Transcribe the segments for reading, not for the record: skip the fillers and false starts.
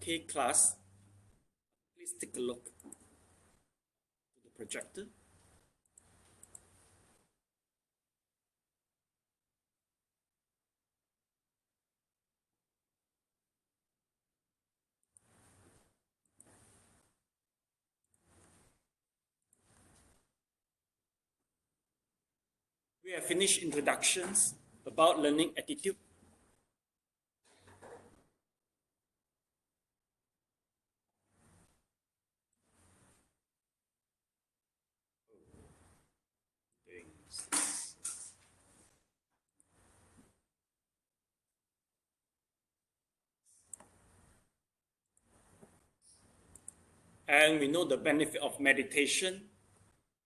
Okay, class, please take a look to the projector. We have finished introductions about learning attitude. And we know the benefit of meditation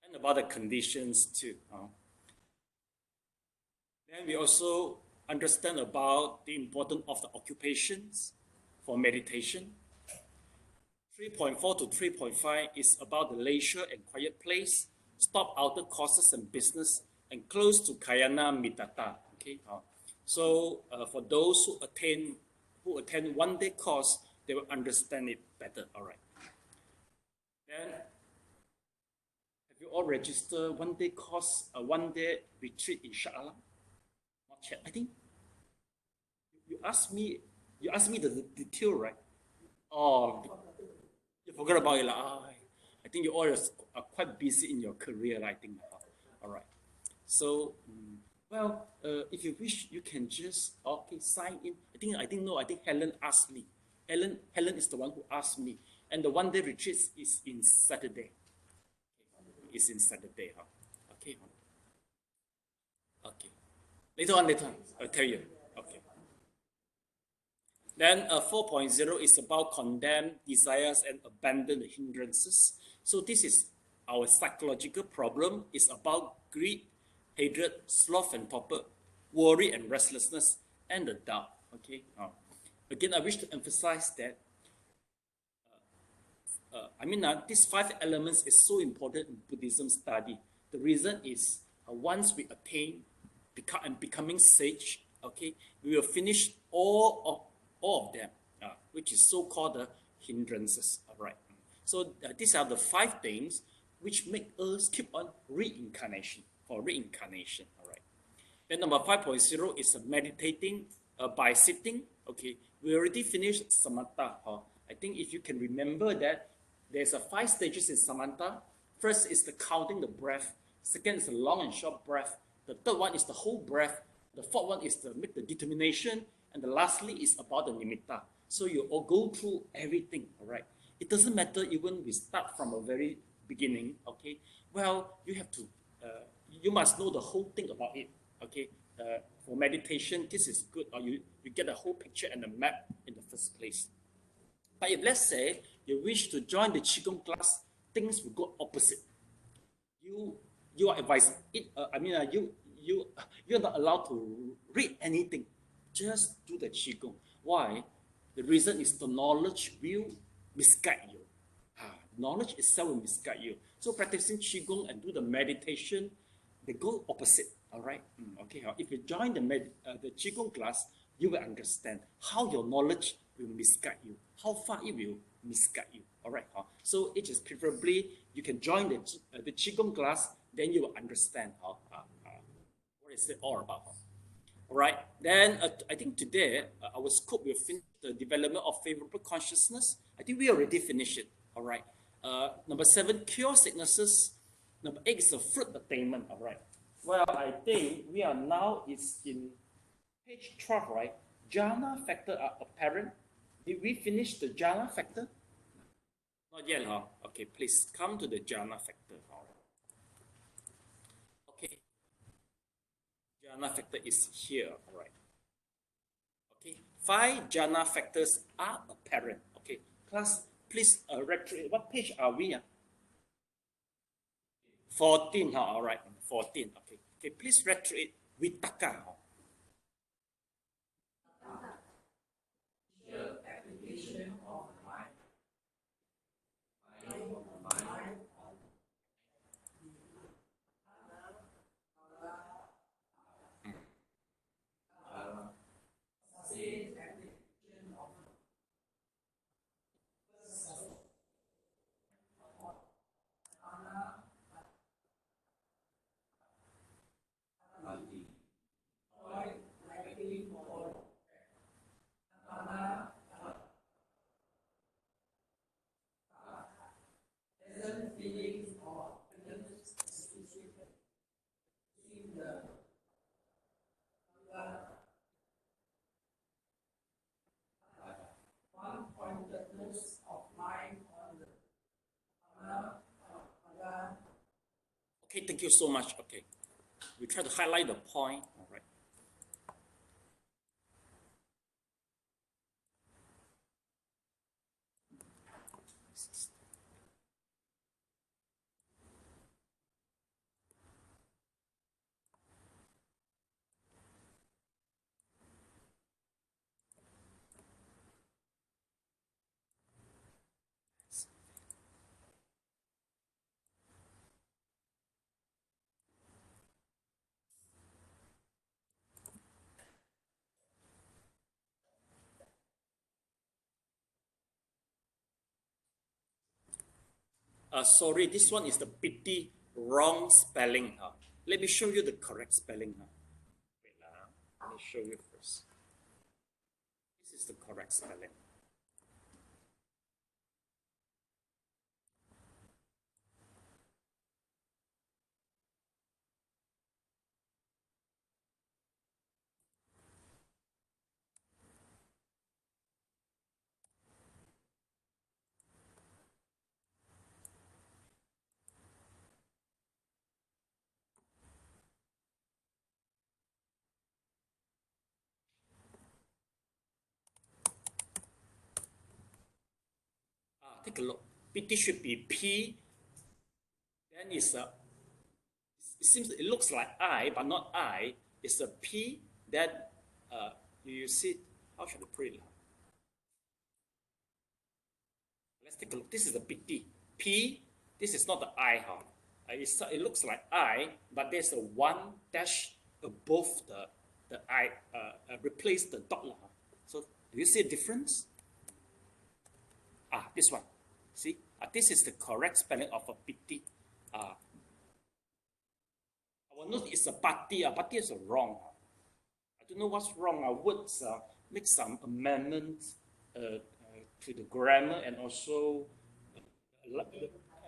and about the conditions too. Then we also understand about the importance of the occupations for meditation. 3.4 to 3.5 is about the leisure and quiet place, stop outer courses and business, and close to Kayana Mitata. Okay, so for those who attend one-day course, they will understand it better. All right. Then, have you all registered one-day course, a one-day retreat in Shah Alam? Not yet. I think you asked me the detail, right? Oh, you forgot about it. I think you all are quite busy in your career, I think. All right. So, well, if you wish, you can just sign in. I think Helen asked me. Helen is the one who asked me. And the one-day retreat is in Saturday. It's in Saturday. Okay. Okay. Later on, I'll tell you. Okay. Then 4.0 is about condemn desires and abandon the hindrances. So this is our psychological problem. It's about greed, hatred, sloth and torpor, worry and restlessness, and the doubt. Okay. Again, I wish to emphasize that these 5 elements is so important in Buddhism study. The reason is once we attain becoming sage, okay, we will finish all of them, which is so-called the hindrances. All right. So these are the 5 things which make us keep on reincarnation. All right. Then number 5.0 is meditating by sitting. Okay, we already finished Samatha. I think if you can remember that there's 5 stages in Samatha. First is the counting the breath. Second is the long and short breath. The third one is the whole breath. The fourth one is to make the determination. And the lastly is about the nimitta. So you all go through everything, all right? It doesn't matter even we start from a very beginning, okay? Well, you have to, you must know the whole thing about it, okay? For meditation, this is good, or you get a whole picture and a map in the first place. But if let's say you wish to join the Qigong class, things will go opposite. You are advised. You're not allowed to read anything. Just do the Qigong. Why? The reason is the knowledge will misguide you. Knowledge itself will misguide you. So practicing Qigong and do the meditation, they go opposite. All right. Okay. If you join the Qigong class, you will understand how your knowledge will misguide you, how far it will misguide you. All right. So it is preferably you can join the Qigong class, then you will understand what is it all about. All right. Then I think today our scope will finish the development of favorable consciousness. I think we already finished it. All right. Number 7, cure sicknesses. Number 8 is the fruit attainment. All right. Well, I think we are now in page 12, right? Jhana factor are apparent. Did we finish the jhana factor? Not yet, huh? Okay, please come to the jhana factor. Okay. Jhana factor is here, all right. Okay, 5 jhana factors are apparent. Okay, class, please retrieve. What page are we? 14, huh? All right, 14. Okay, okay, please retrieve Vitaka. Okay, thank you so much. Okay, we try to highlight the point. All right. Sorry, this one is the pity wrong spelling. Let me show you the correct spelling. Wait, let me show you first. This is the correct spelling. Take a look. Pity should be P. Then it's a. It looks like I, but not I. It's a P. Then you see. How should I put it? Let's take a look. This is the pity. P. This is not the I. It looks like I, but there's a one dash above the I. Replace the dot. So do you see a difference? This one. See, this is the correct spelling of a piti. Our note is a pati. Pati is wrong. I don't know what's wrong. Our words make some amendments to the grammar and also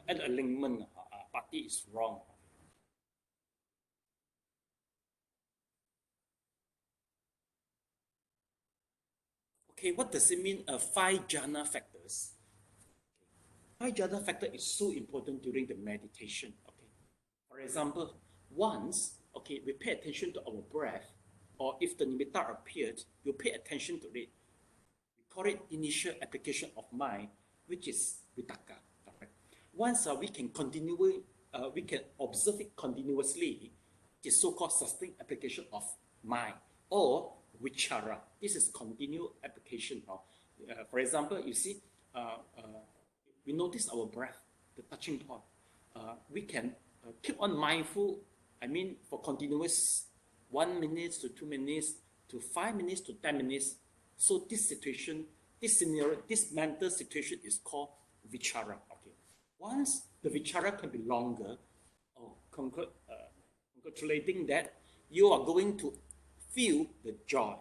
an alignment. Pati is wrong. Okay, what does it mean? 5 jhana factors. 5 jhana factor is so important during the meditation. Okay, for example, once we pay attention to our breath, or if the nimitta appeared, you pay attention to it. We call it initial application of mind, which is vitakka. Once we can we can observe it continuously, it is so-called sustained application of mind, or vichara. This is continued application. For example, you see, we notice our breath, the touching point. We can keep on mindful, for continuous 1 minute to 2 minutes to 5 minutes to 10 minutes. So this situation, this scenario, this mental situation is called vichara. Okay. Once the vichara can be longer, congratulating that you are going to feel the joy.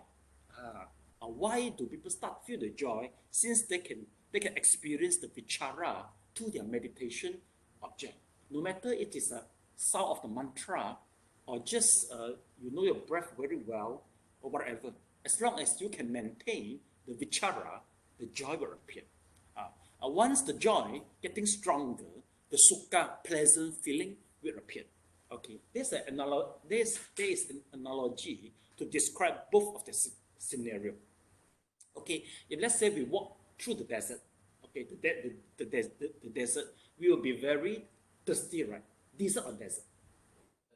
Why do people start feel the joy? Since they can experience the vichara to their meditation object. No matter it is a sound of the mantra or just you know your breath very well or whatever. As long as you can maintain the vichara, the joy will appear. Once the joy getting stronger, the sukha, pleasant feeling will appear. Okay, there is an analogy to describe both of the scenario. Okay, if let's say we walk through the desert, okay, the desert, we will be very thirsty, right? Desert or desert?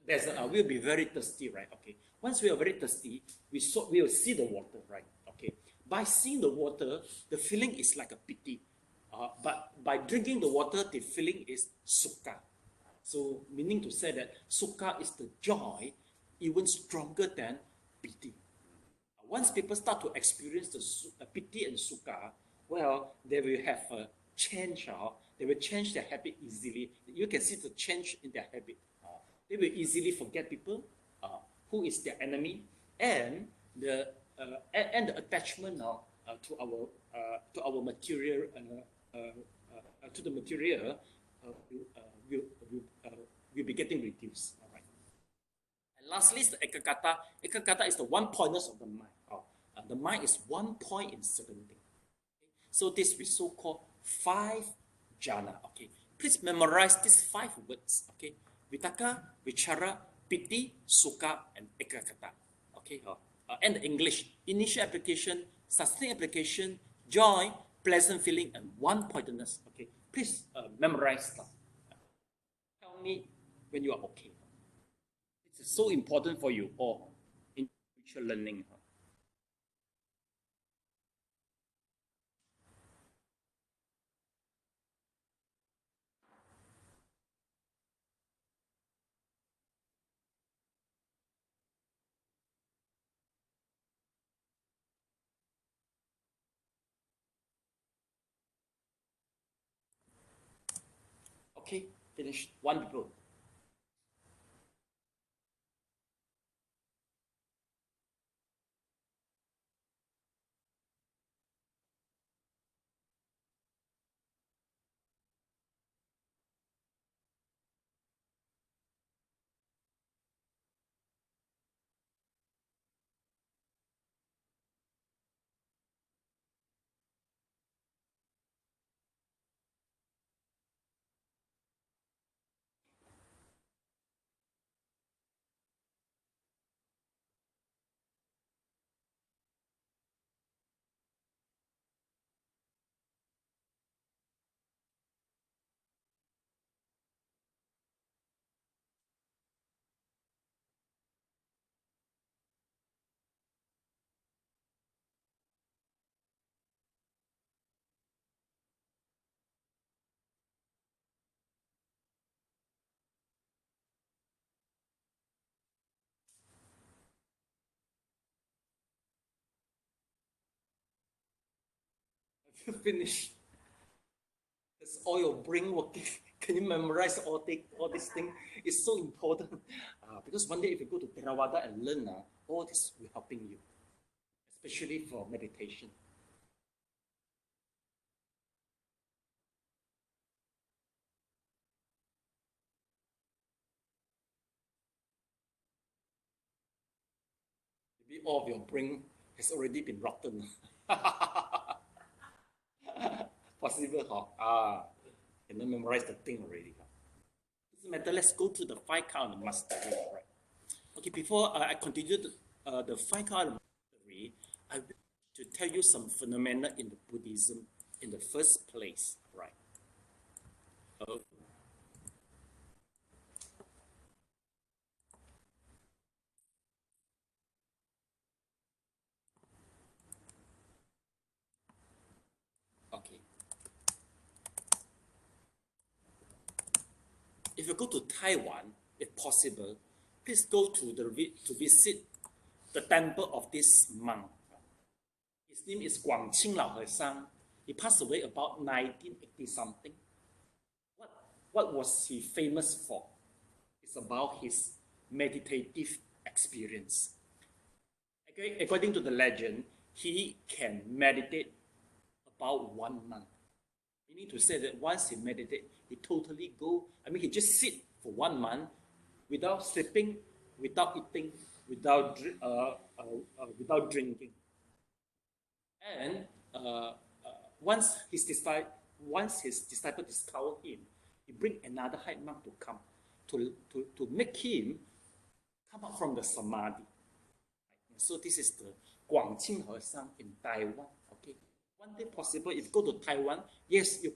Desert, we'll be very thirsty, right? Okay, once we are very thirsty, we will see the water, right? Okay, by seeing the water, the feeling is like a piti. But by drinking the water, the feeling is sukha. So meaning to say that sukha is the joy even stronger than piti. Once people start to experience the piti and sukha, well, they will have a change. They will change their habit easily. You can see the change in their habit. They will easily forget people who is their enemy, and the attachment to our material to the material will be getting reduced. All right. And lastly is the ekagata. Ekagata is the one-pointness of the mind. The mind is one point in certain thing. Okay? So this we so-called 5 jhana. Okay, please memorize these 5 words. Okay, Vitaka, Vichara, Piti, Sukha, and Ekagata. Okay, and the English, initial application, sustained application, joy, pleasant feeling, and one-pointedness. Okay, please memorize that. Tell me when you are okay. It's so important for you all in future learning. Okay, finished. Wonderful. Finish. That's all your brain working. Can you memorize all these things? It's so important. Because one day if you go to Theravada and learn, all this will helping you, especially for meditation. Maybe all of your brain has already been rotten. Possible, huh? Cannot memorize the thing already. Doesn't matter. Let's go to the 5 count of mastery. Right? Okay, before I continue the 5 count of mastery, I want to tell you some phenomena in the Buddhism in the first place. Right? Okay. If you go to Taiwan, if possible, please go to visit the temple of this monk. His name is Guanyintang. He passed away about 1980 something. What was he famous for? It's about his meditative experience. Okay, according to the legend, he can meditate about 1 month. Meaning to say that once he meditate, he totally he just sit for 1 month without sleeping, without eating, without drinking. And once his disciple discover him, he bring another high monk to come to make him come out from the samadhi. So this is the Guanyintang in Taiwan. Okay, one day possible if you go to Taiwan, yes, you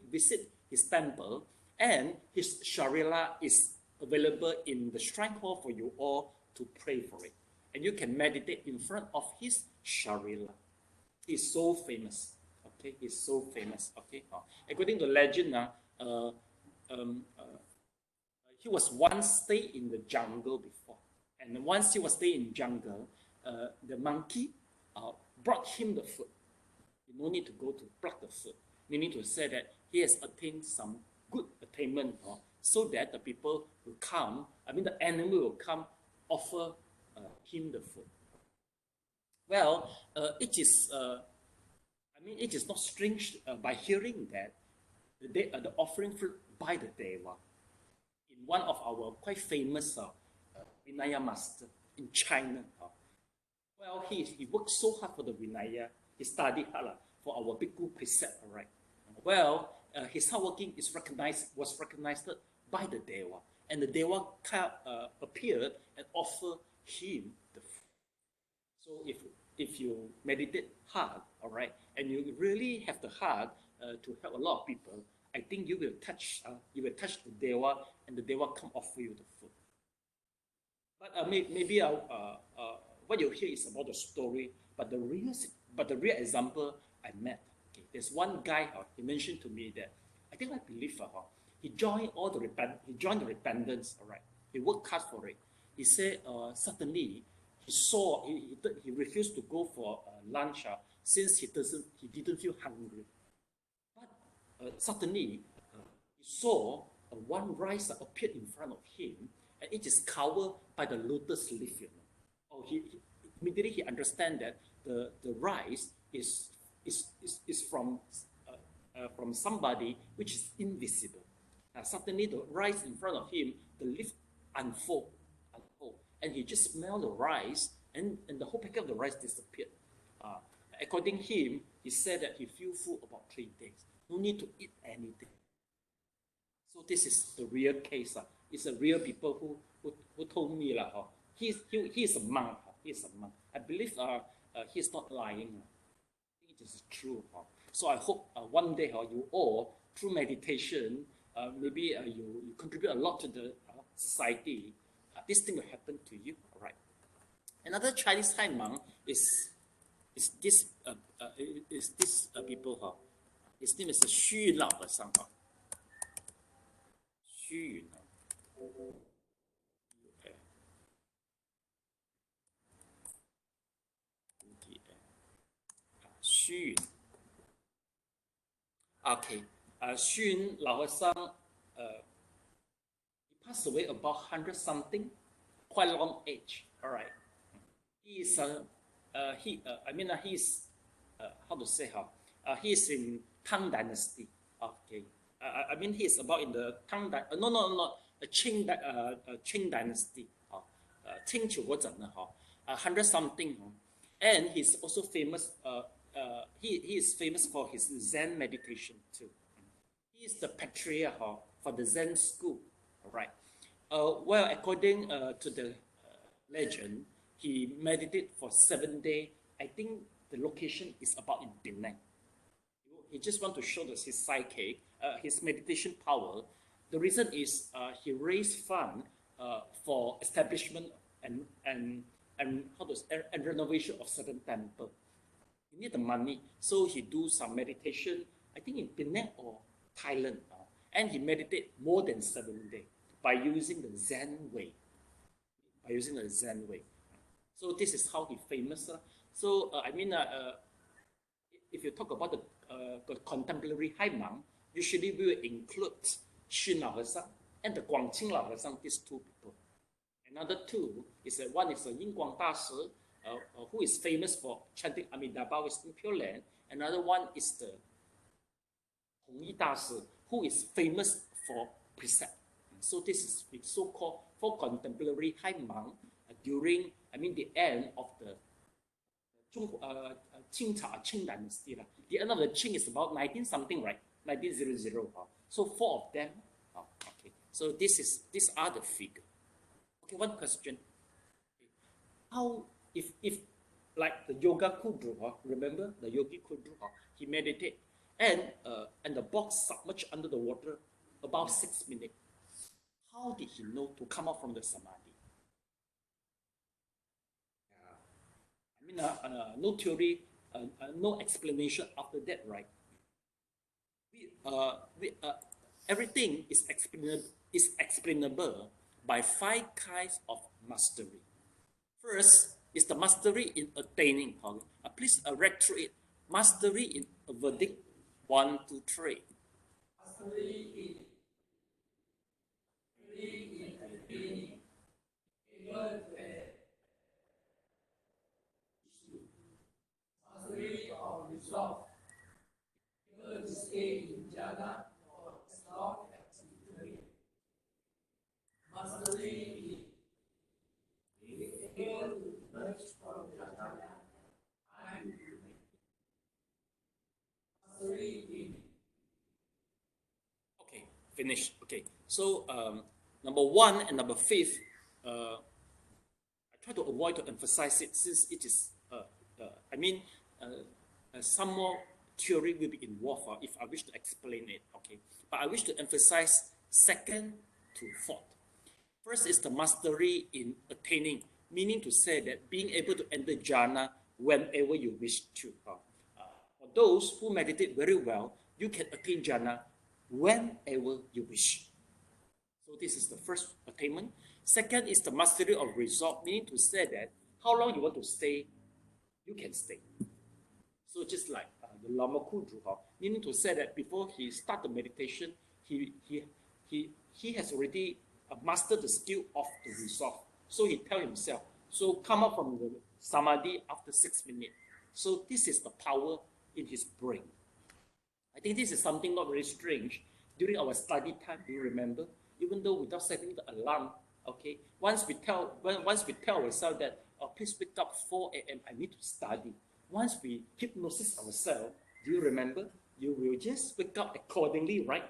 visit his temple, and his sharila is available in the shrine hall for you all to pray for it, and you can meditate in front of his sharila. He's so famous. Okay, he's so famous. Okay, according to legend, he was once stay in the jungle before, and once he was stay in jungle, the monkey brought him the food. You no need to go to pluck the food. Meaning to say that he has attained some good attainment, so that the people will come. The animal will come offer him the food. Well, it is not strange by hearing that the offering fruit by the Deva in one of our quite famous Vinaya master in China. Well, he worked so hard for the Vinaya. He studied hard for our bhikkhu precept, right? Well, his hard working was recognized by the Deva, and the Dewa appeared and offered him the food. So if you meditate hard, all right, and you really have the heart to help a lot of people, I think you will touch the Dewa, and the Dewa come offer you the food. But maybe what you hear is about the story, but the real example I met. Okay, there's one guy. He mentioned to me that I believe he joined the repentance. All right, he worked hard for it. He said suddenly he refused to go for lunch since he didn't feel hungry. But suddenly he saw one rice appeared in front of him, and it is covered by the lotus leaf. Oh, he immediately understand that the rice is from somebody which is invisible. Suddenly the rice in front of him, the leaf unfold, and he just smelled the rice, and the whole packet of the rice disappeared. According to him, he said that he feel full about 3 days. No need to eat anything. So this is the real case. It's a real people who told me he is a monk. He is a monk. I believe he is not lying. It is true. So I hope one day you all, through meditation, maybe you contribute a lot to the society. This thing will happen to you. All right. Another Chinese Thai monk is this people. His name is Xu Lao和尚. Xu. Xu. Okay. Xu Lao和尚, he passed away about 100 something, quite long age. All right. He is he's how to say he is in Tang Dynasty. Okay. He is about in the Tang Qing Dynasty. 清朝嗰陣 100 something. And he's also famous. He is famous for his Zen meditation too. He is the patriarch for the Zen school. All right. Well, according to the legend, he meditated for 7 days. I think the location is about in Penang. He just want to show us his psyche, his meditation power. The reason is he raised fund for establishment and renovation of certain temple. He need the money, so he do some meditation. I think in Penang or Thailand, and he meditate more than 7 days by using the Zen way. So this is how he famous. So if you talk about the contemporary high monk, usually we will include Xun Lao和尚and the Guangqing Lao和尚, these two people. Another two is one is Yin Guang Da Shi, who is famous for chanting Abhidhammatasangha in Pure Land. Another one is the Hong Yi Da Shi, who is famous for precept. So this is so-called for contemporary high monk during the end of the Qing Dynasty. The end of the Qing is about 19 something, right? 1900. So 4 of them. Okay. So these are the figure. Okay, one question. How if like the Yoga Kudru, remember the Yogi Kudru, he meditate and the box submerged under the water about 6 minutes. How did he know to come out from the samadhi? No theory, no explanation after that, right? Everything is explainable by 5 kinds of mastery. First is the mastery in attaining. Please read through it. Mastery in a verdict. 1, 2, 3. Mastery in attaining. Mastery of resolve. Able to stay in jhana for as long as you can. Mastery in being able to emerge from jhana and mastery in. Okay, finish. Okay, so Number 1 and number 5, I try to avoid to emphasize it since it is, some more theory will be involved if I wish to explain it, okay? But I wish to emphasize 2nd to 4th. First is the mastery in attaining, meaning to say that being able to enter jhana whenever you wish to. For those who meditate very well, you can attain jhana whenever you wish. So this is the first attainment. Second is the mastery of resolve, meaning to say that how long you want to stay, you can stay. So just like the Lama Kudru, meaning to say that before he start the meditation, he has already mastered the skill of the resolve. So he tell himself, so come up from the samadhi after 6 minutes. So this is the power in his brain. I think this is something not very strange. During our study time, do you remember? Even though without setting the alarm, okay, once we tell ourselves that, oh, please wake up 4 a.m., I need to study. Once we hypnosis ourselves, do you remember? You will just wake up accordingly, right?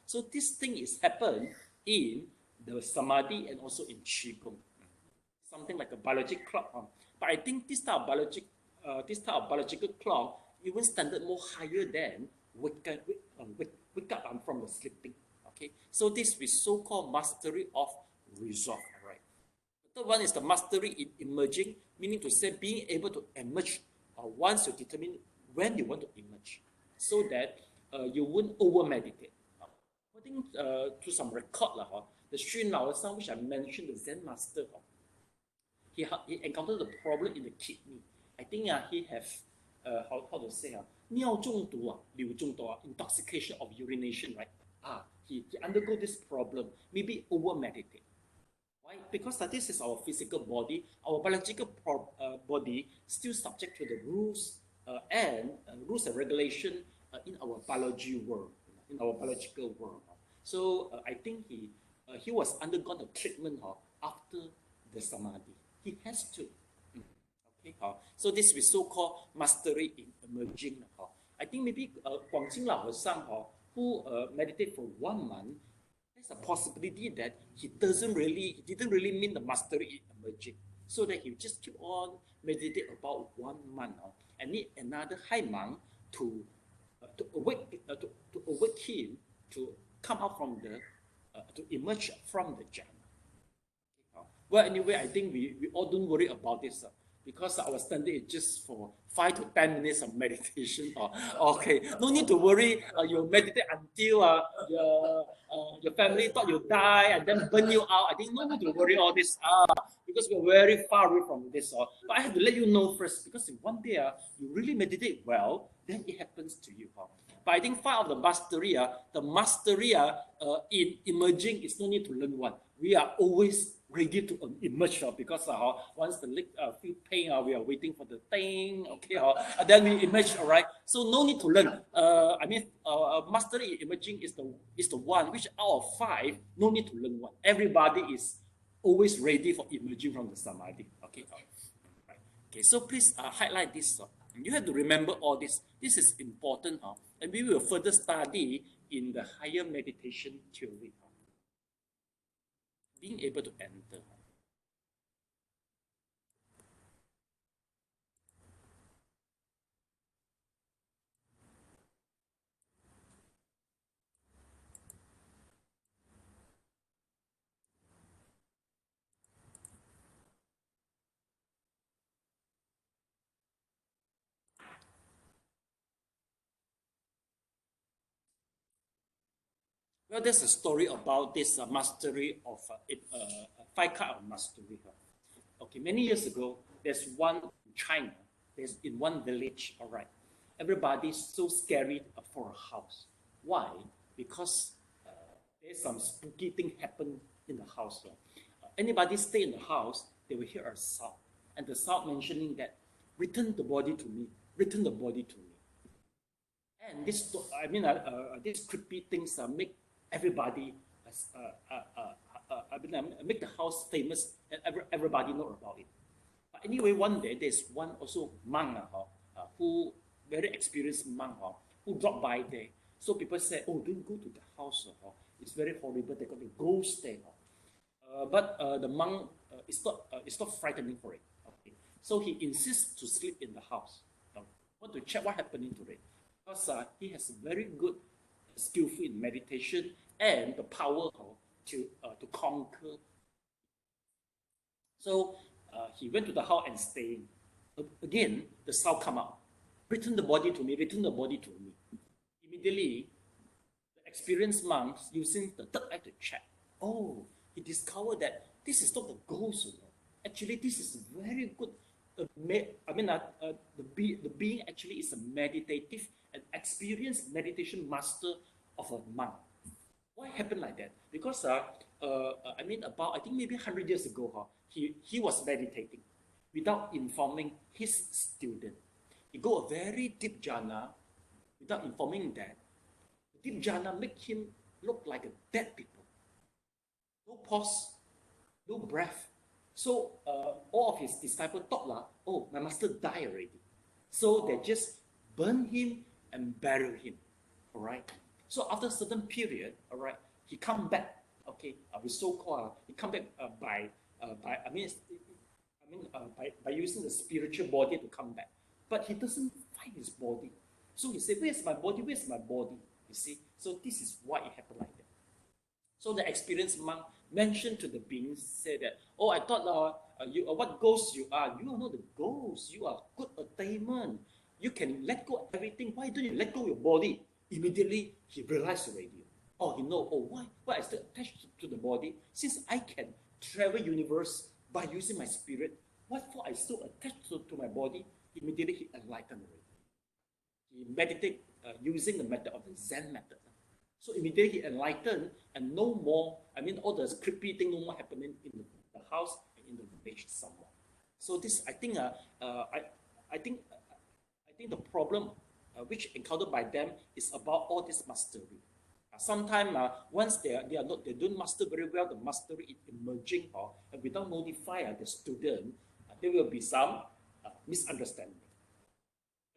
So this thing is happened in the samadhi and also in qigong. Something like a biological clock. But I think this type of biological clock even standard more higher than wake up from the sleeping. Okay, so this is so-called mastery of resolve. Right. The third one is the mastery in emerging, meaning to say being able to emerge once you determine when you want to emerge, so that you won't over meditate. According to some record, the Sri Naosan, which I mentioned, the Zen master, he encountered the problem in the kidney. I think he have how to say 尿中毒流中毒 intoxication of urination, right? He undergo this problem, maybe over meditate. Why? Because this is our physical body, our biological body still subject to the rules and regulation in our biology world, in our biological world. So I think he was undergone a treatment after the samadhi. He has to. Okay, so this is so-called mastery in emerging. I think maybe Guanyintang Cheras who meditate for 1 month, there's a possibility that he didn't really mean the mastery in emerging, so that he just keep on meditate about 1 month and need another high monk to awake him to come out from the to emerge from the jhana. Well, anyway, I think we all don't worry about this. Because our standard is just for 5 to 10 minutes of meditation. Okay, no need to worry. You meditate until your family thought you die and then burn you out. I think no need to worry all this. Because we're very far away from this. But I have to let you know first, because if one day you really meditate well, then it happens to you. But I think part of the mastery in emerging is no need to learn one. We are always ready to emerge because once the leg feel pain, we are waiting for the thing, okay, and then we emerge, all right. So no need to learn. Mastery emerging is the one which out of 5, no need to learn one. Everybody is always ready for emerging from the samadhi. Okay, right. Okay. So please highlight this. You have to remember all this. This is important, and we will further study in the higher meditation theory. Being able to enter. Well, there's a story about this mastery of 5 kind of mastery. Okay, many years ago, there's one in China. There's in one village. All right, everybody's so scary for a house. Why? Because there's some spooky thing happen in the house. Anybody stay in the house, they will hear a sound, and the sound mentioning that, "Return the body to me. Return the body to me." And this, these creepy things make everybody, make the house famous, and everybody know about it. But anyway, one day there's one also monk who very experienced monk who dropped by there. So people say, "Oh, don't go to the house. It's very horrible. They got the ghost there. But the monk is not frightening for it. Okay. So he insists to sleep in the house. Now, want to check what happening today. Because he has very good skillful in meditation and the power to conquer. So he went to the house and stayed. Again, the sound come out. Return the body to me, return the body to me. Immediately, the experienced monks using the third eye to check. Oh, he discovered that this is not the ghost. Actually, this is very good. The being actually is a meditative and experienced meditation master of a monk. Why happened like that? Because I think maybe 100 years ago, he was meditating without informing his student. He go a very deep jhana without informing that. The deep jhana make him look like a dead people. No pause, no breath. So all of his disciples thought, oh, my master died already. So they just burn him and bury him. All right. So after a certain period, all right, he come back. Okay, we so-called he come back by using the spiritual body to come back. But he doesn't find his body. So he said, where's my body? Where's my body? You see? So this is why it happened like that. So the experienced monk mentioned to the beings, said that, oh, I thought you what ghost you are. You are not the ghost. You are good attainment. You can let go of everything. Why don't you let go of your body? Immediately, he realized already. Oh, he know, why I still attached to the body? Since I can travel universe by using my spirit, what for I still attached to my body? Immediately, he enlightened already. He meditated using the method of the Zen method. So immediately he enlightened, and no more, all the creepy thing no more happening in the house and in the village somewhere. So this, I think the problem which encountered by them is about all this mastery. Sometimes once they don't master very well, the mastery is emerging, and without notify the student, there will be some misunderstanding.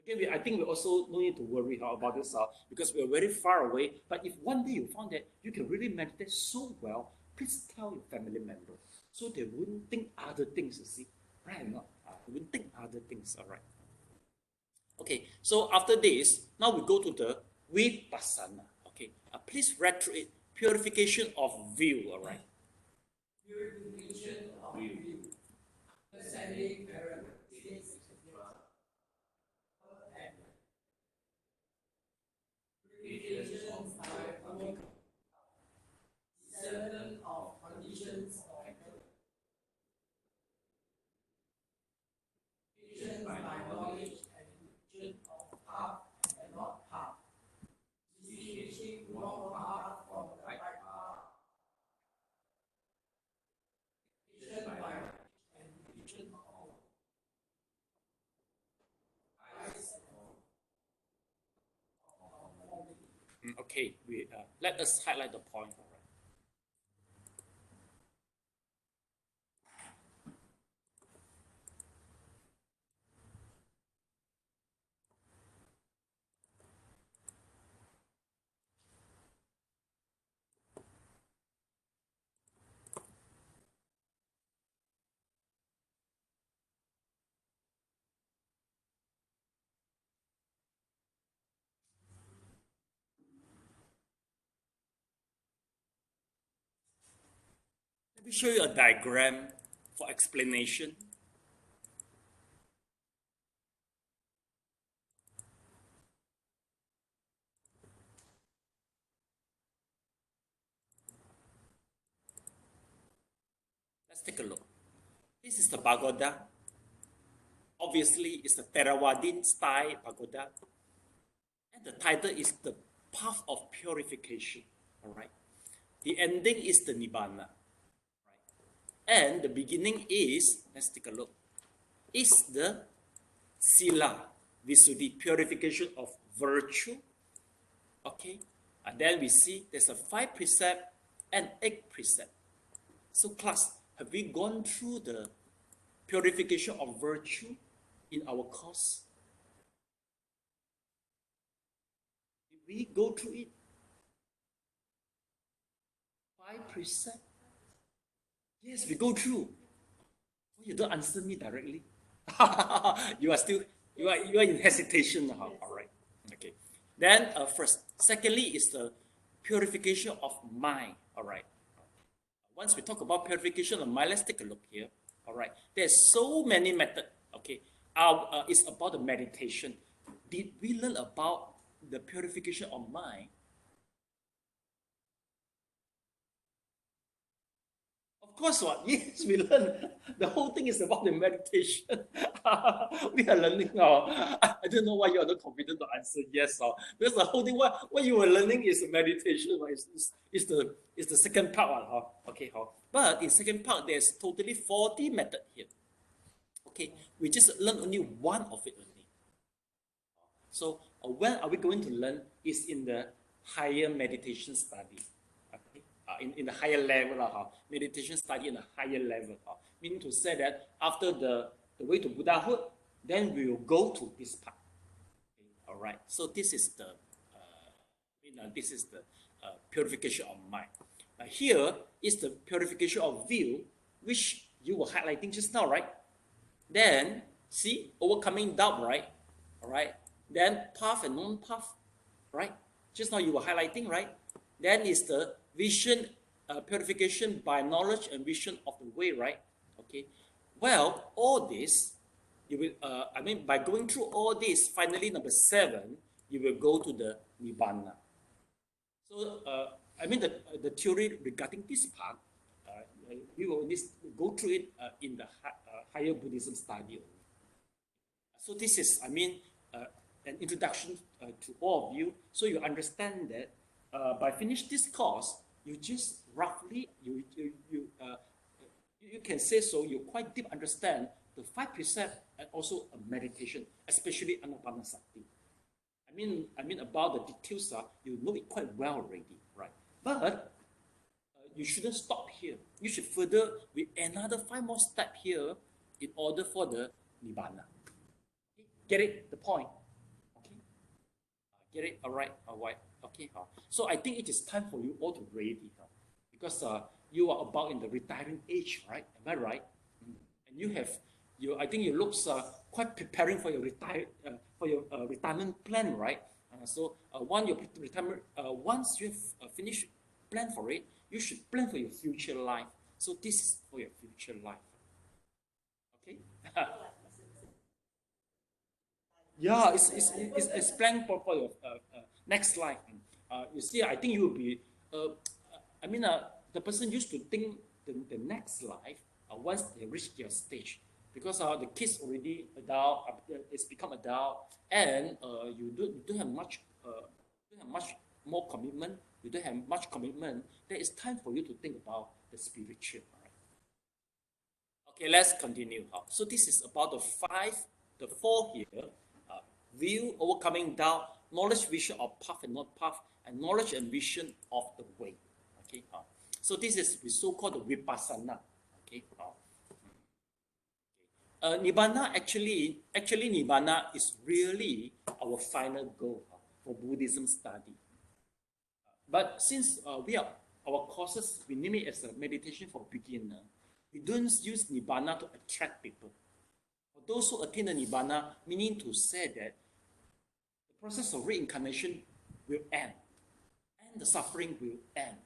Again, I think we also no need to worry about this because we are very far away. But if one day you found that you can really meditate so well, please tell your family members so they wouldn't think other things. You see, right? Or not? They wouldn't think other things. All right. Okay. So after this, now we go to the Vipassana. Okay. Please read through it. Purification of view. All right. Purification of view. Understanding characteristics. Purification by discernment of conditions of purification by knowledge and illusion of path and not path. Distinguishing wrong path from the right path. Purification by and illusion of eyes Okay, let us highlight the point. All right. Let me show you a diagram for explanation. Let's take a look. This is the pagoda. Obviously, it's the Theravadan style pagoda. And the title is the path of purification. All right. The ending is the Nibbana. And the beginning is, let's take a look, is the Sila, Visuddhi, purification of virtue. Okay, and then we see there's a 5 precept and 8 precept. So class, have we gone through the purification of virtue in our course? Did we go through it? 5 precepts. Yes, we go through. Oh, you don't answer me directly. You are still you are in hesitation now. All right. Okay. Then first, secondly is the purification of mind. All right. Once we talk about purification of mind, let's take a look here. All right. There's so many methods. Okay. It's about the meditation. Did we learn about the purification of mind? Of course, what? Yes, we learn. The whole thing is about the meditation. We are learning now. I don't know why you are not confident to answer yes or because the whole thing what you were learning is meditation. Is the second part. Okay, but in second part there's totally 40 method here. Okay, we just learn only one of it only. So when are we going to learn is in the higher meditation study. Okay? In the higher level, meditation study in a higher level. Meaning to say that after the way to Buddhahood, then we will go to this part. Okay? All right. So this is the purification of mind. Here is the purification of view, which you were highlighting just now, right? Then see overcoming doubt, right? All right. Then path and non-path, right? Just now you were highlighting, right? Then is the vision purification by knowledge and vision of the way, right? Okay. Well, all this, you will. By going through all this, finally number 7, you will go to the nibbana. So, the theory regarding this part, we will go through it in the higher Buddhism study. So this is, an introduction to all of you, so you understand that by finish this course, you just roughly you can say so. You quite deep understand the 5 precepts and also a meditation, especially anapanasati. About the details, you know it quite well already, right? But you shouldn't stop here. You should further with another 5 more steps here in order for the nibbana. Okay? Get it? The point. Okay. Get it? All right. Okay. So I think it is time for you all to ready, because you are about in the retiring age, right? Am I right? And I think you looks quite preparing for your retirement plan, right? Once you have finished plan for it, you should plan for your future life. So this is for your future life. Okay? Yeah, it's plan for your next life. You see, I think you will be. The person used to think the next life once they reach their stage, because the kids already adult, it's become adult, and you don't have much more commitment. You don't have much commitment. There is time for you to think about the spiritual. Right? Okay, let's continue. So this is about the 4 here. View, overcoming doubt, knowledge, vision of path and not path, and knowledge and vision of the way. Okay. So this is the so-called the Vipassana. Okay. Nibbana actually Nibbana is really our final goal for Buddhism study. But since our courses, we name it as a meditation for beginner, we don't use Nibbana to attract people. For those who attain the Nibbana, meaning to say that the process of reincarnation will end, and the suffering will end.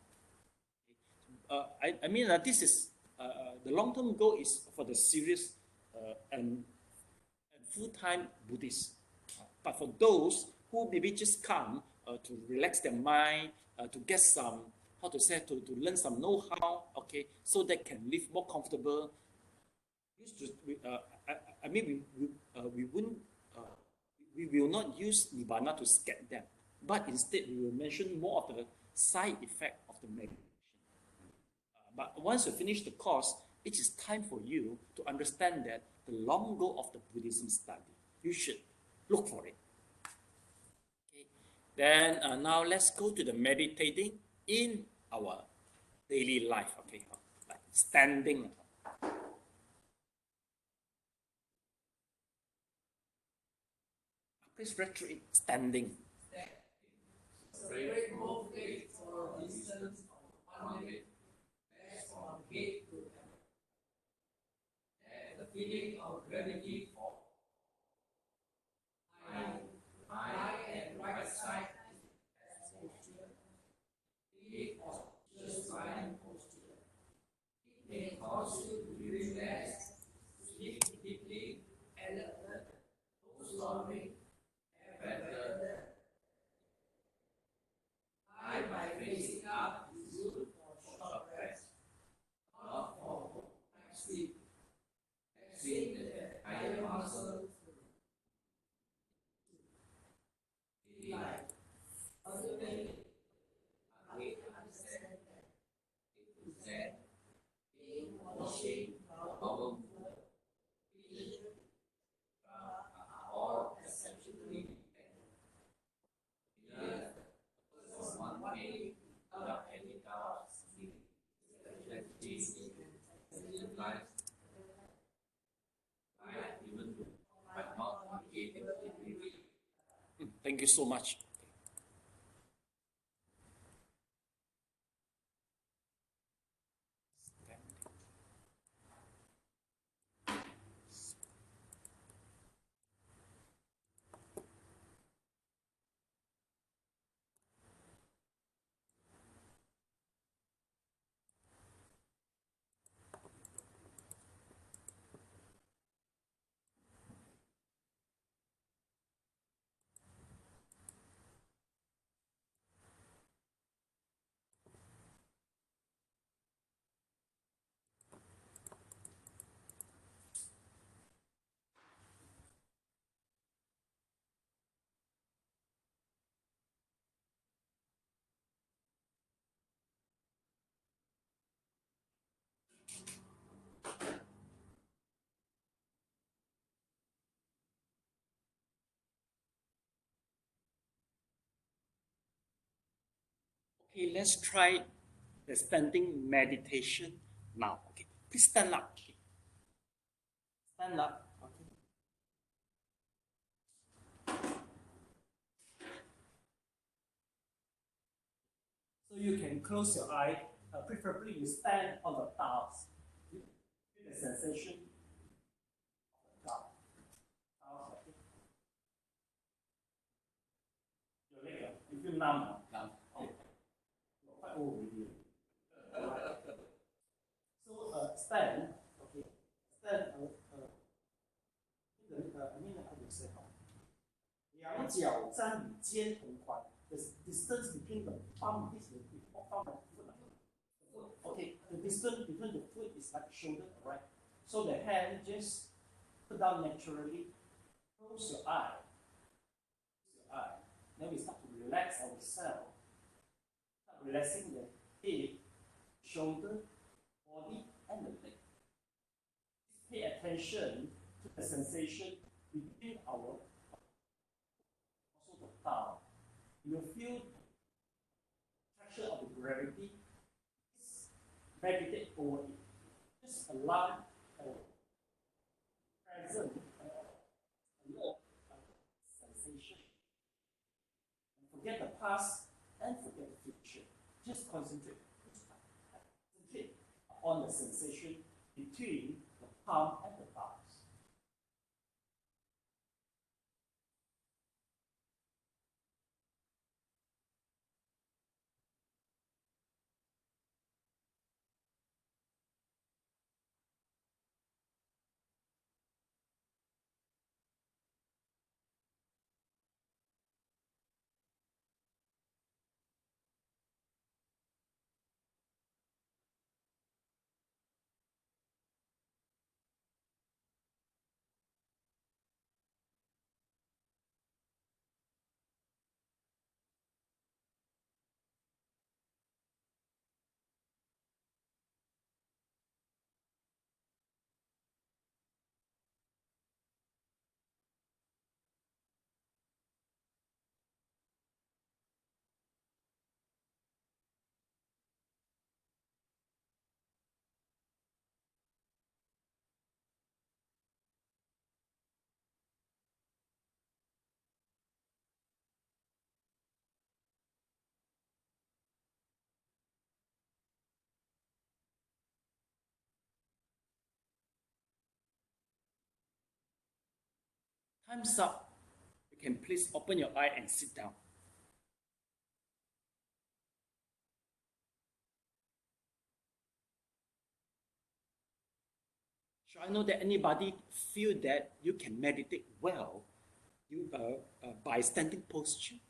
This is the long-term goal is for the serious and full-time Buddhists. But for those who maybe just come to relax their mind, to get some, to learn some know-how, okay, so they can live more comfortable. We will not use Nibbana to scare them, but instead we will mention more of the side effect of the meditation. But once you finish the course, it is time for you to understand that the long goal of the Buddhism study. You should look for it. Okay. Then now let's go to the meditating in our daily life. Okay, like standing. Please read through it. Standing. Separate both legs for a distance of 1 minute Thank you so much. Okay, let's try the standing meditation now. Okay, please stand up. Okay. Stand up. Okay. So you can close your eye. Preferably you stand on the tiles. Feel the sensation of the tile. Okay. Your leg, you feel numb now? Numb. Oh. You're quite old already. So stand. Okay. Stand. I would say how. 两脚站与肩同宽 the distance between the palm, this is the palm of the foot. Okay, the distance between the foot is like shoulder, right? So the hand just put down naturally. Close your eye. Close your eye. Then we start to relax ourselves. Start relaxing the head, shoulder, body, and the leg. Pay attention to the sensation between our also the thumb. You will feel the traction of the gravity. Just meditate over it. Just allow present sensation. And forget the past and forget the future. Just concentrate on the sensation between the palm and the thumbs. Time's up. You can please open your eye and sit down. Should I know that anybody feel that you can meditate well by standing posture?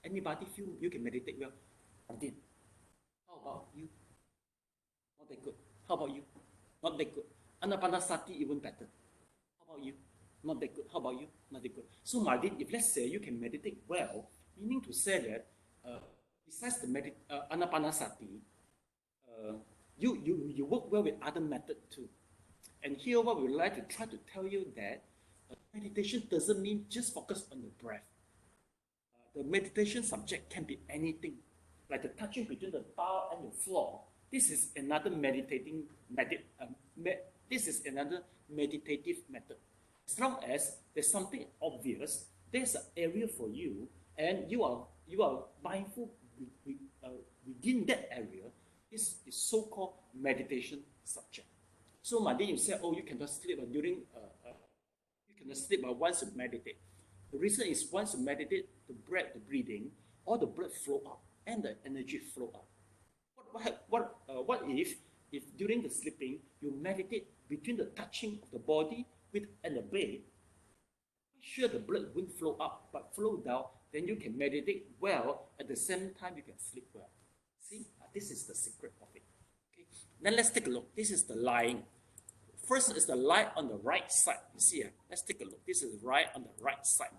Anybody feel you can meditate well? Then, how about you? Not that good. How about you? Not that good. Anapanasati even better. How about you? Not that good. How about you? Not that good. So, Martin, if let's say you can meditate well, meaning to say that besides the anapanasati, you work well with other methods too. And here, what we would like to try to tell you that meditation doesn't mean just focus on the breath. The meditation subject can be anything, like the touching between the bar and the floor. This is another meditative method. As long as there's something obvious, there's an area for you, and you are mindful within that area. This is so-called meditation subject. So Madin, you said, oh, you cannot sleep you cannot sleep once you meditate. The reason is once you meditate, the breathing, all the blood flow up and the energy flow up. What if during the sleeping you meditate between the touching of the body with and the bed? Sure, the blood won't flow up, but flow down. Then you can meditate well. At the same time, you can sleep well. See, this is the secret of it. Okay. Then let's take a look. This is the lying. First is the lie on the right side. You see, let's take a look. This is right on the right side.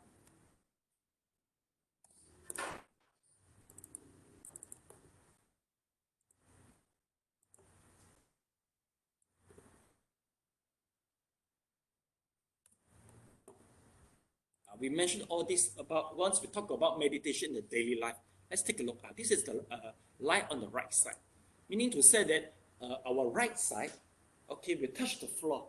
We mentioned all this about once we talk about meditation in the daily life. Let's take a look. This is the lie on the right side, meaning to say that our right side, okay, we touch the floor,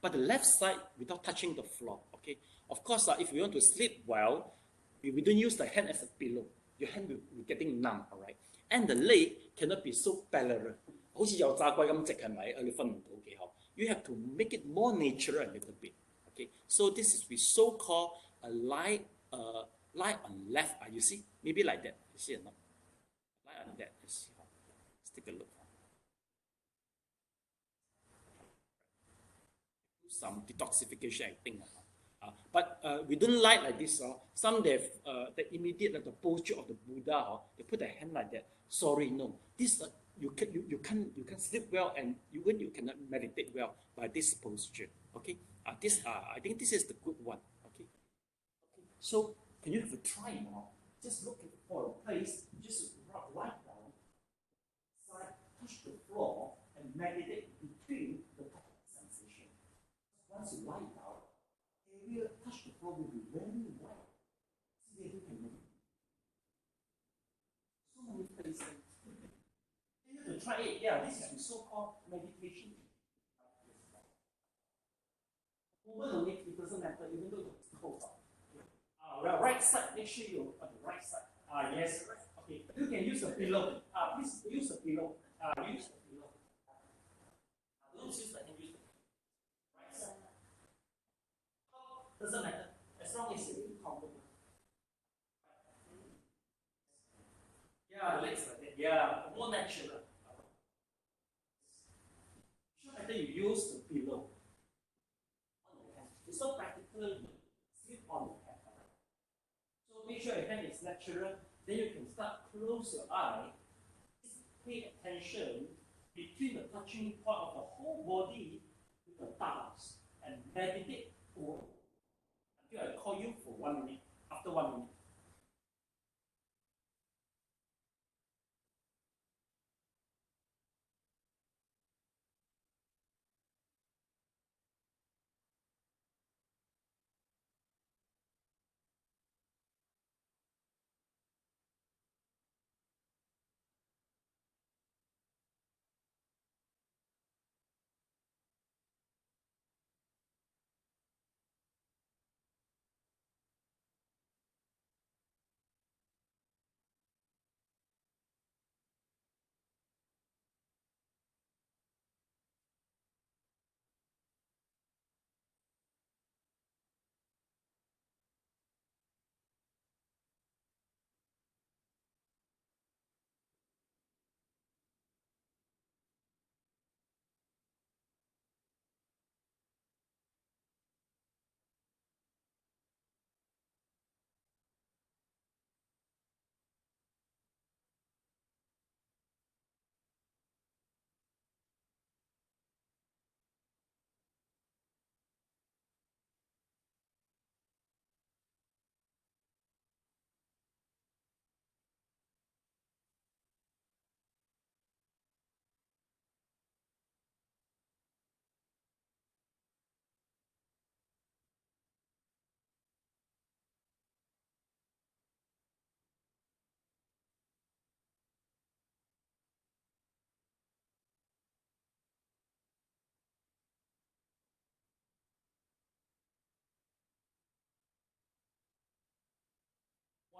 but the left side without touching the floor. Okay, of course, if you want to sleep well, we don't use the hand as a pillow. Your hand will be getting numb, all right, and the leg cannot be so parallel. 好似有炸龜咁直係咪？你瞓唔到幾好。You have to make it more natural a little bit. Okay, so this is we so-called a lie on left. You see, maybe like that. You see or not? Lie on that. Let's take a look. Do some detoxification, I think. But we don't like this. Some they the immediate the posture of the Buddha. They put their hand like that. Sorry, no. This you can't sleep well, and you cannot meditate well by this posture. Okay. I think this is the good one. Okay. So can you have a try now? Just look for a place, just lie down, touch the floor, and meditate between the sensation. Once you lie down, area touch the floor will be very wide. See if you can meditate. So many places. You have to try it. Yeah, this is the so-called meditation. Only it doesn't matter, even though it's cold. Right side, make sure you're on the right side. Yes. Okay. You can use the pillow. Please use the pillow. Use the pillow. Don't use the hand, use the right side. Doesn't matter. As long as you're comfortable. Yeah, legs like that. Yeah, more natural. Sure better you use the pillow. It's so practical, sleep on the hand. So make sure your hand is natural, then you can start close your eye, pay attention between the touching point of the whole body with the thumbs, and meditate for until I call you for 1 minute, after 1 minute.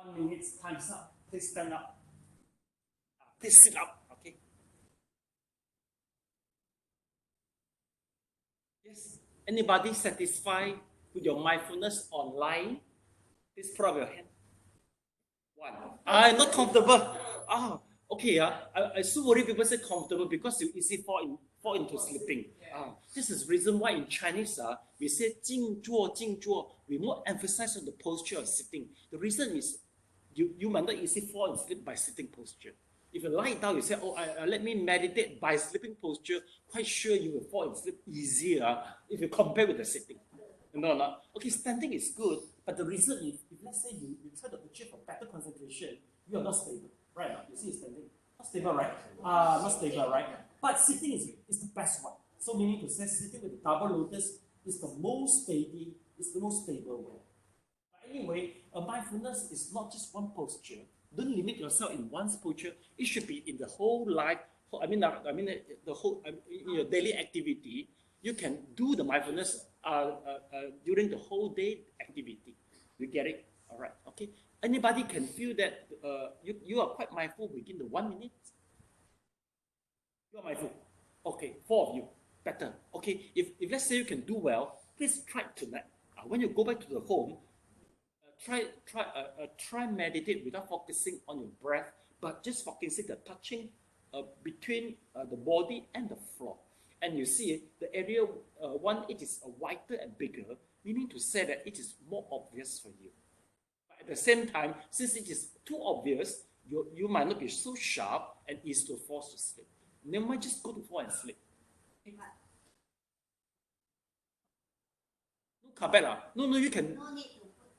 1 minute, time's up. Please stand up. Please sit up. Okay. Yes. Anybody satisfied with your mindfulness online? Please put up your hand. One. I'm not comfortable. Okay. I so worry people say comfortable because you easily fall into sleeping. This is the reason why in Chinese we say 静坐, 静坐. We more emphasize on the posture of sitting. The reason is you might not easily fall asleep by sitting posture. If you lie down, you say, let me meditate by sleeping posture, quite sure you will fall asleep easier if you compare with the sitting. No. Okay, standing is good, but the reason is, if let's say you try to achieve a better concentration, you are not stable, right? You see standing, not stable, right? Not stable, right? But sitting is the best one. So meaning to say, sitting with the double lotus is the most steady, is the most stable way. But anyway, mindfulness is not just one posture. Don't limit yourself in one posture. It should be in the whole life. The whole in your daily activity. You can do the mindfulness during the whole day activity. You get it? All right. Okay. Anybody can feel that you are quite mindful within the 1 minute. You are mindful. Okay. 4 of you. Better. Okay. If let's say you can do well, please try tonight. When you go back to the home, try meditate without focusing on your breath, but just focusing the touching between the body and the floor. And you see the area it is wider and bigger, meaning to say that it is more obvious for you. But at the same time, since it is too obvious, you might not be so sharp and easy to fall to sleep. You might just go to fall and sleep. Okay. No carpet. No, you can. No need to put.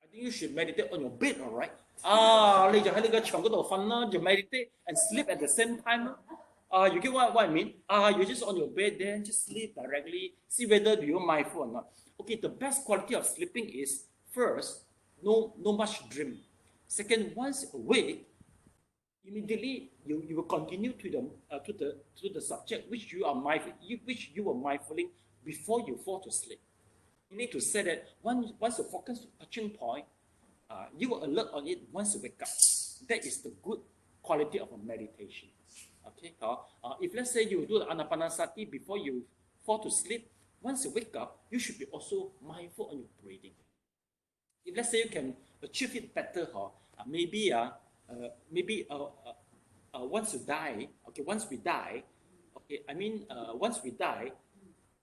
I think you should meditate on your bed, all right? 你就喺你個床嗰度瞓啦，就 meditate and sleep at the same time. You get what I mean? You're just on your bed, then just sleep directly. See whether you're mindful or not. Okay, the best quality of sleeping is first, no much dream. Second, once awake, immediately you will continue to the subject which you are mindful, which you were mindfully before you fall to sleep. You need to say that once you focus on touching point, you will alert on it once you wake up. That is the good quality of a meditation. Okay. If let's say you do the anapanasati before you fall to sleep, once you wake up, you should be also mindful on your breathing. If let's say you can achieve it better, maybe once you die, okay, once we die,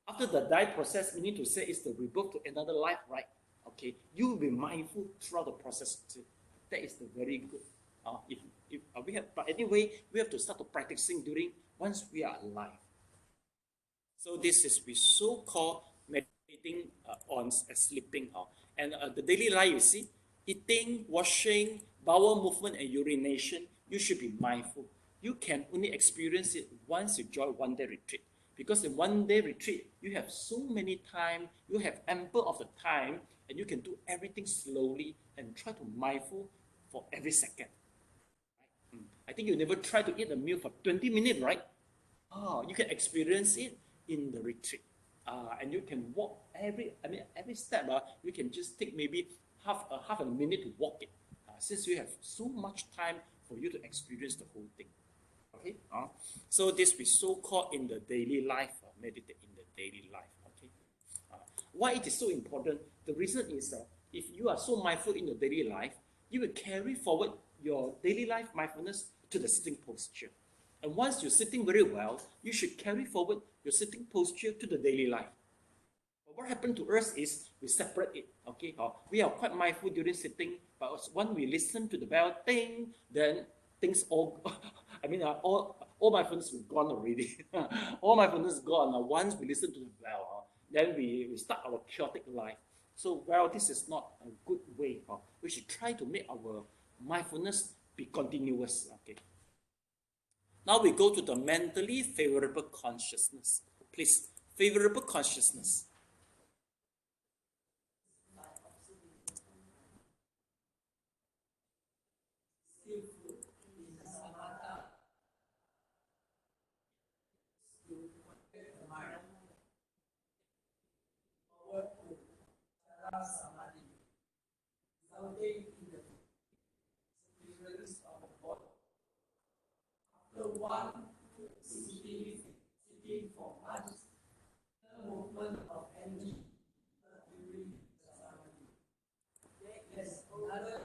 after the die process, we need to say it's the rebirth to another life, right? Okay, you will be mindful throughout the process too. That is the very good. But anyway, we have to start to practicing during once we are alive. So this is we so-called meditating on sleeping. And the daily life, you see, eating, washing, bowel movement, and urination, you should be mindful. You can only experience it once you join one-day retreat. Because in one-day retreat, you have so many time, you have ample of the time, and you can do everything slowly and try to mindful for every second. Right? I think you never try to eat a meal for 20 minutes, right? You can experience it in the retreat. And you can walk every step, you can just take maybe half a minute to walk it. Since you have so much time for you to experience the whole thing. Okay, so this we so-called in the daily life, meditate in the daily life. Okay, why it is so important? The reason is if you are so mindful in your daily life, you will carry forward your daily life mindfulness to the sitting posture. And once you're sitting very well, you should carry forward your sitting posture to the daily life. But what happened to us is we separate it. Okay, we are quite mindful during sitting, but when we listen to the bell, ding, then things all. All mindfulness is gone already. All mindfulness is gone. Once we listen to the bell, then we start our chaotic life. So, this is not a good way. We should try to make our mindfulness be continuous. Okay. Now we go to the mentally favorable consciousness. Please, favorable consciousness. Samadhi, resulting in one who is sitting for months, the movement of energy during the samadhi. There is another,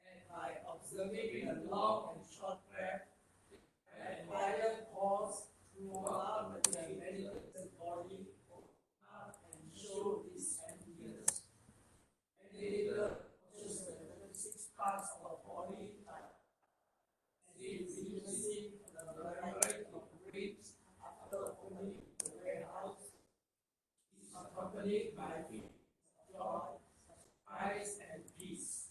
and by observing the long and short breath, and quiet pause throughout the meditated body, and show this emptiness. Meditator just the 6 parts of the body, and witnessing the variety of ribs after opening the warehouse, is accompanied by joy, surprise, and peace.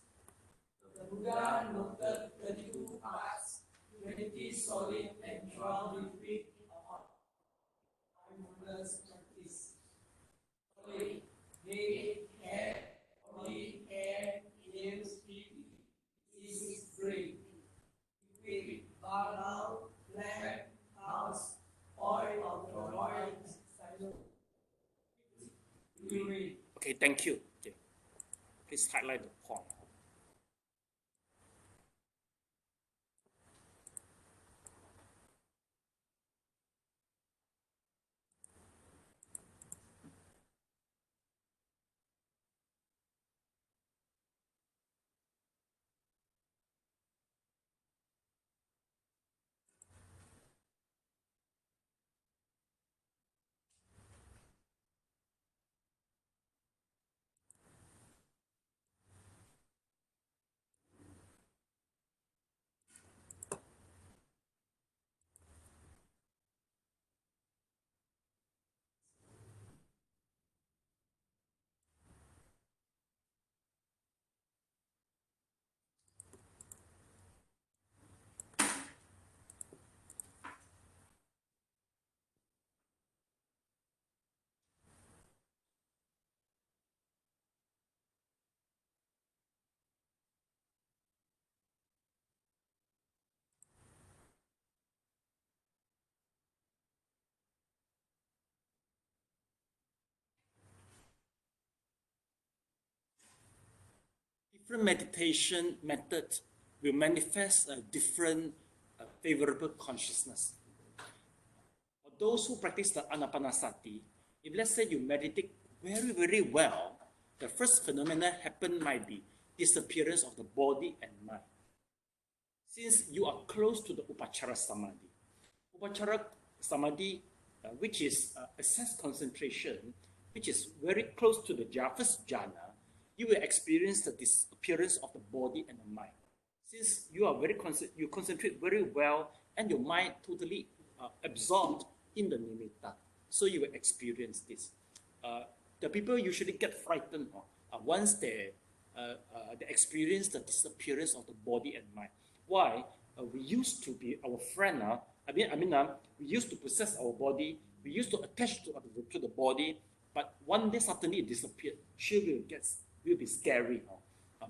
The Buddha noted 32 parts, 20 solid and 12 liquid of mindfulness practice. Only head, body, hair, ears, feet, is brain. Liquid, barley, plant, house, oil of the oil, urine. Okay, thank you. Okay. Please highlight the point. Different meditation methods will manifest a different favorable consciousness. For those who practice the anapanasati, if let's say you meditate very, very well, the first phenomena might be disappearance of the body and mind. Since you are close to the upachara samadhi. Upachara samadhi, which is assess concentration, which is very close to the first jhana, you will experience the disappearance of the body and the mind. Since you are you concentrate very well and your mind totally absorbed in the nimitta, so you will experience this. The people usually get frightened once they experience the disappearance of the body and mind. Why? We used to be our friend. We used to possess our body. We used to attach to the body, but one day suddenly it disappeared. She will be scary.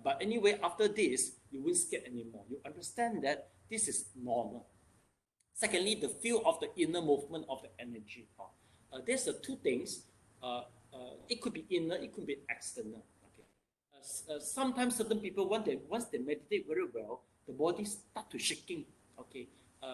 But anyway, after this, you won't scare anymore. You understand that this is normal. Secondly, the feel of the inner movement of the energy. There's the two things. It could be inner, it could be external. Okay. Sometimes certain people, once they meditate very well, the body start to shaking. Okay.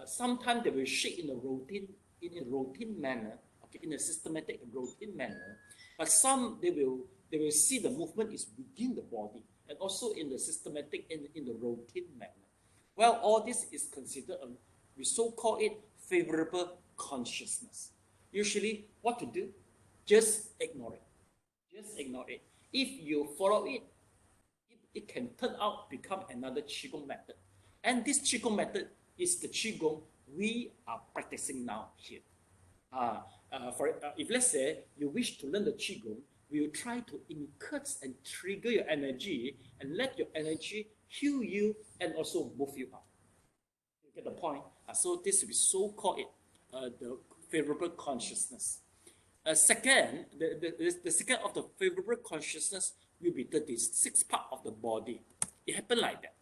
Sometimes they will shake in a routine manner. Okay, in a systematic and routine manner. But some they will see the movement is within the body and also in the systematic and in the routine manner. Well, all this is considered we so-call it favorable consciousness. Usually, what to do? Just ignore it. Just ignore it. If you follow it, it can turn out become another Qigong method. And this Qigong method is the Qigong we are practicing now here. If let's say you wish to learn the Qigong, we will try to encourage and trigger your energy and let your energy heal you and also move you up. You get the point? So this we so-call it the favorable consciousness. Second, the second of the favorable consciousness will be the sixth part of the body. It happened like that.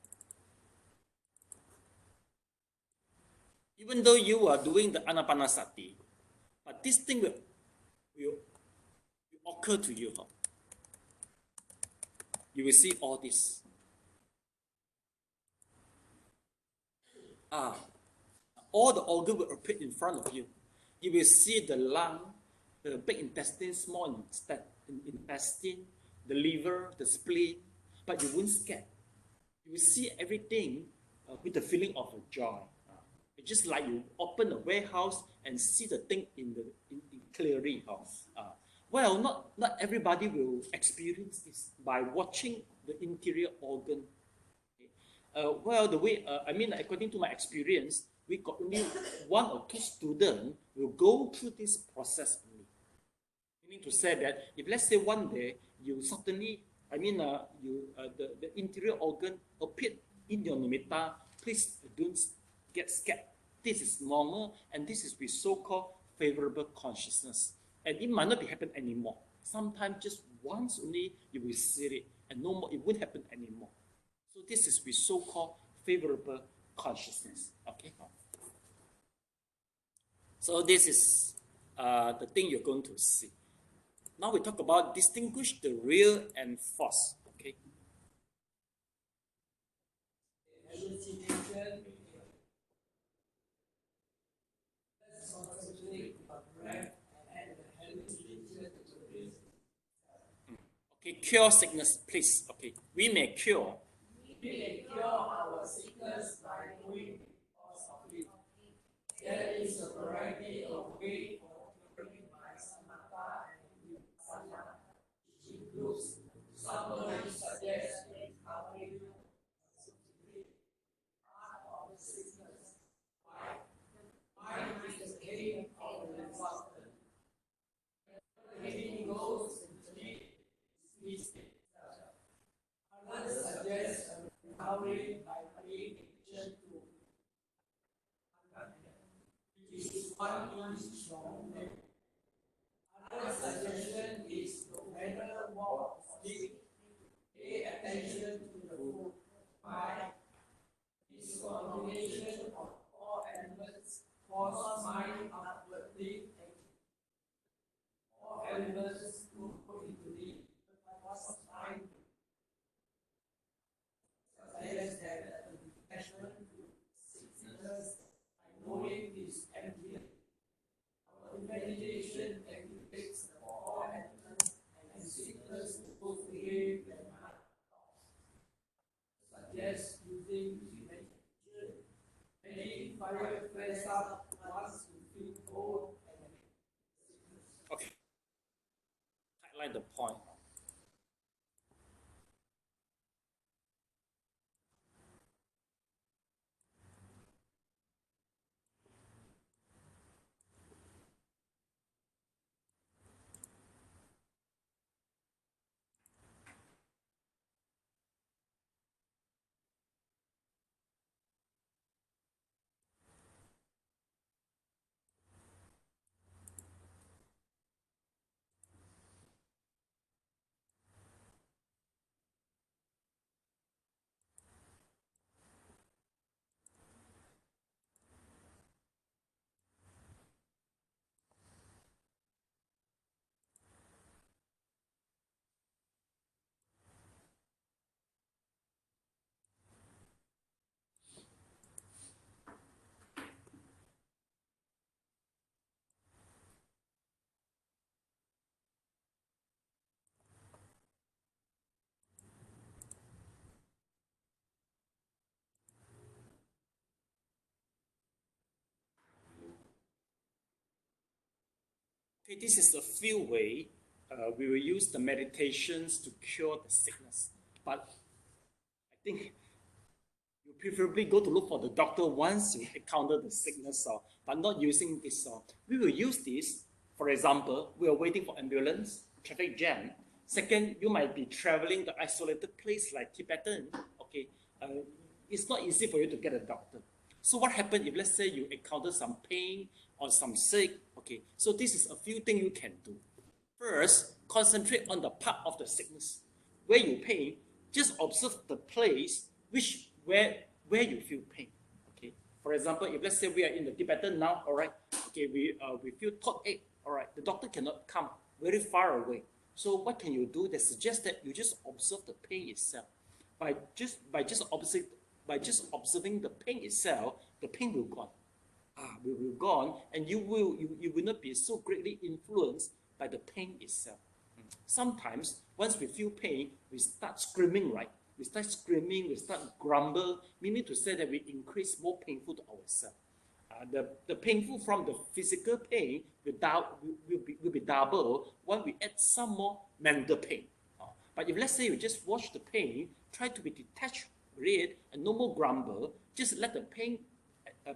Even though you are doing the anapanasati, but this thing will occur to you. You will see all this. all the organs will appear in front of you. You will see the lung, the big intestine, small intestine, the liver, the spleen, but you won't scare. You will see everything with the feeling of a joy. It's just like you open a warehouse and see the thing in clearly. Well, not everybody will experience this by watching the interior organ. Well, the way, according to my experience, we got only 1 or 2 students will go through this process only. Meaning to say that if let's say one day you suddenly, the interior organ appeared in your nimitta, please don't get scared. This is normal, and this is with so-called favorable consciousness. And it might not be happen anymore. Sometimes just once only you will see it, and no more, it won't happen anymore. So this is with so-called favorable consciousness. Okay. So this is the thing you're going to see. Now we talk about distinguish the real and false. Okay. Okay, cure sickness, please. Okay, we may cure. We may cure our sickness by doing because of it. There is a variety of ways of curing by Samatha and Vipassana, which includes somebody suggests recovering part of the sickness. Why? Mind is the king of the resultant. The king goes others suggest a recovery by paying attention to which is one inch from them. Another suggestion is no matter what sleep, pay attention to the food. By this combination of all elements cause mind upwardly. All elements move into the cause mind. Suggests that the detachment to sickness by knowing this empty. Our meditation activates the all elements and sickness goes away when mind suggests using meditation. Many fire flares up once you feel cold and sickness. Okay. Highlight the point. Okay, this is the few way we will use the meditations to cure the sickness. But I think you preferably go to look for the doctor once you encounter the sickness, but not using this. We will use this, for example, we are waiting for ambulance, traffic jam. Second, you might be traveling to isolated place like Tibetan. Okay, it's not easy for you to get a doctor. So what happens if, let's say, you encounter some pain or some sick? Okay, so this is a few things you can do. First, concentrate on the part of the sickness. Where you pain, just observe the place where you feel pain. Okay, for example, if let's say we are in the Tibetan now, all right, okay, we feel throat ache, all right, the doctor cannot come very far away. So what can you do? They suggest that you just observe the pain itself. By just by just observing the pain itself, the pain will gone. Will gone, and you will not be so greatly influenced by the pain itself. Sometimes, once we feel pain, we start screaming, right? We start screaming, we start grumble, meaning to say that we increase more painful to ourselves. The painful from the physical pain will be double when we add some more mental pain. But if let's say you just watch the pain, try to be detached with it, and no more grumble, just let the pain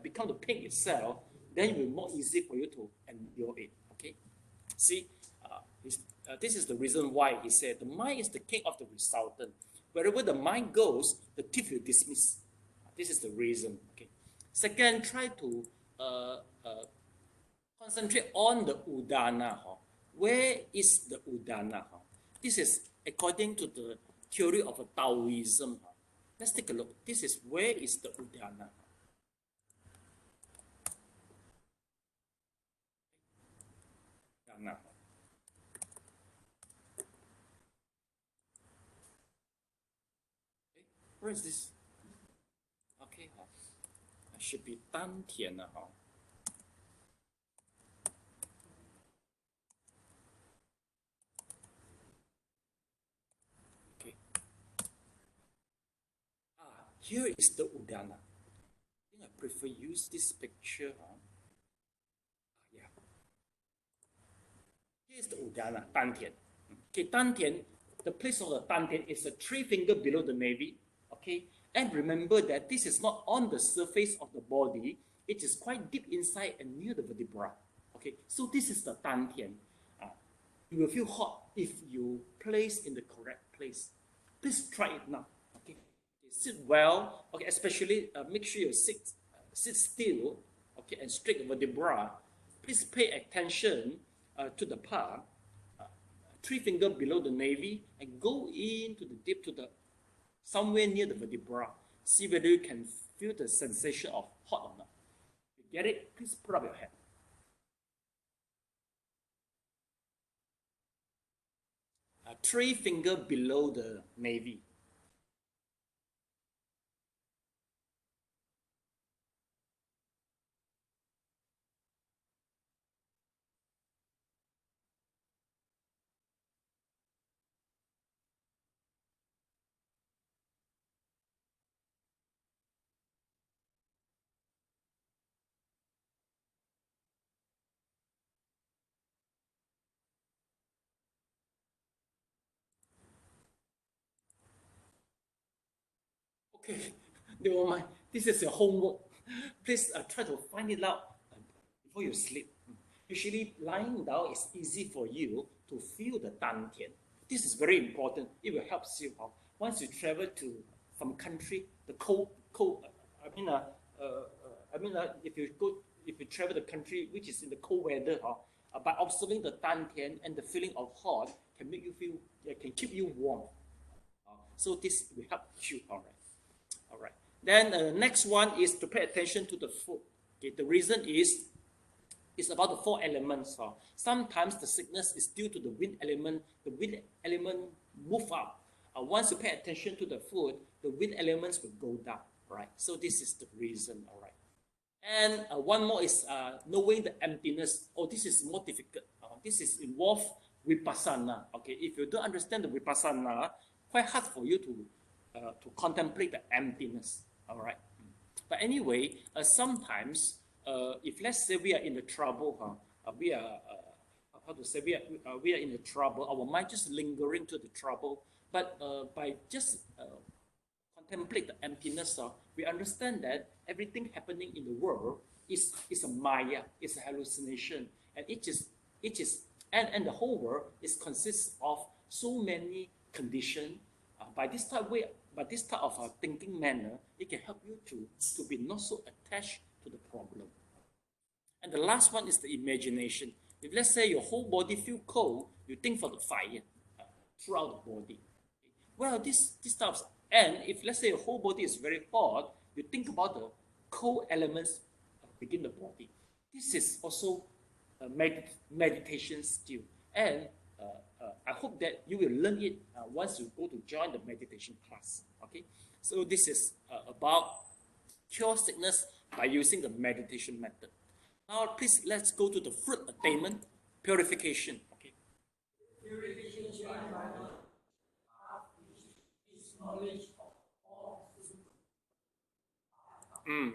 become the pain itself, then it will be more easy for you to endure it. Okay? See, this is the reason why he said the mind is the king of the resultant. Wherever the mind goes, the teeth will dismiss. This is the reason. Okay. Second, try to concentrate on the udana. Where is the udana? This is according to the theory of Taoism. Let's take a look. This is where is the udana. Udana. Where is this? Okay, it should be 丹田了哈。Okay. Here is the udana. I think I prefer use this picture. Yeah. Here is the udana, 丹田. Okay, 丹田. The place of the 丹田 is a 3 finger below the navel. Okay, and remember that this is not on the surface of the body. It is quite deep inside and near the vertebra. Okay, so this is the 丹田. You will feel hot if you place in the correct place. Please try it now. Okay, sit well. Okay, especially make sure you sit still. Okay, and straight the vertebra. Please pay attention to the palm. 3 finger below the navel and go into the deep to the somewhere near the vertebra. See whether you can feel the sensation of hot or not. You get it? Please put up your hand. Three finger below the navel. Okay, never mind. This is your homework. Please try to find it out before you sleep. Usually, lying down is easy for you to feel the 丹田. This is very important. It will help you. Once you travel to some country, the cold. If you travel the country which is in the cold weather, by observing the 丹田 and the feeling of hot can make you feel, can keep you warm. So this will help you. All right. Then the next one is to pay attention to the food. Okay. The reason is it's about the 4 elements. Sometimes the sickness is due to the wind element. The wind element move up. Once you pay attention to the food, the wind elements will go down. Right. So this is the reason. All right. And one more is knowing the emptiness. Oh, this is more difficult. This is involved Vipassana. Okay. If you don't understand the Vipassana, quite hard for you to contemplate the emptiness. All right. But anyway, sometimes if let's say we are in the trouble, we are in the trouble. Our mind just lingering to the trouble. But by just contemplate the emptiness, we understand that everything happening in the world is a maya, is a hallucination, and and the whole world consists of so many conditions. By this type of thinking manner, it can help you to be not so attached to the problem. And the last one is the imagination. If let's say your whole body feel cold, you think for the fire throughout the body. Well, this type of, and if let's say your whole body is very hot, you think about the cold elements within the body. This is also a meditation skill. And I hope that you will learn it once you go to join the meditation class. Okay. So this is about cure sickness by using the meditation method. Now, please let's go to the fruit attainment, purification. Okay. Purification by knowledge of all.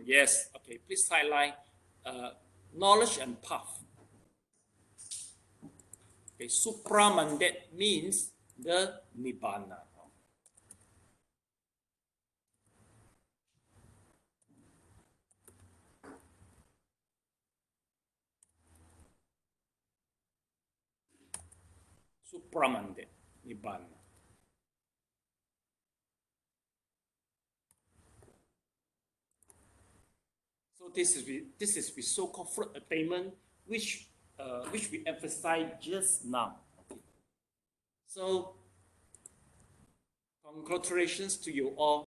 Yes. Okay. Please highlight knowledge and path. Okay. Supramandet means the nibbana. Supramandet, nibbana. So this is the so-called fruit attainment, which we emphasized just now. Okay. So congratulations to you all.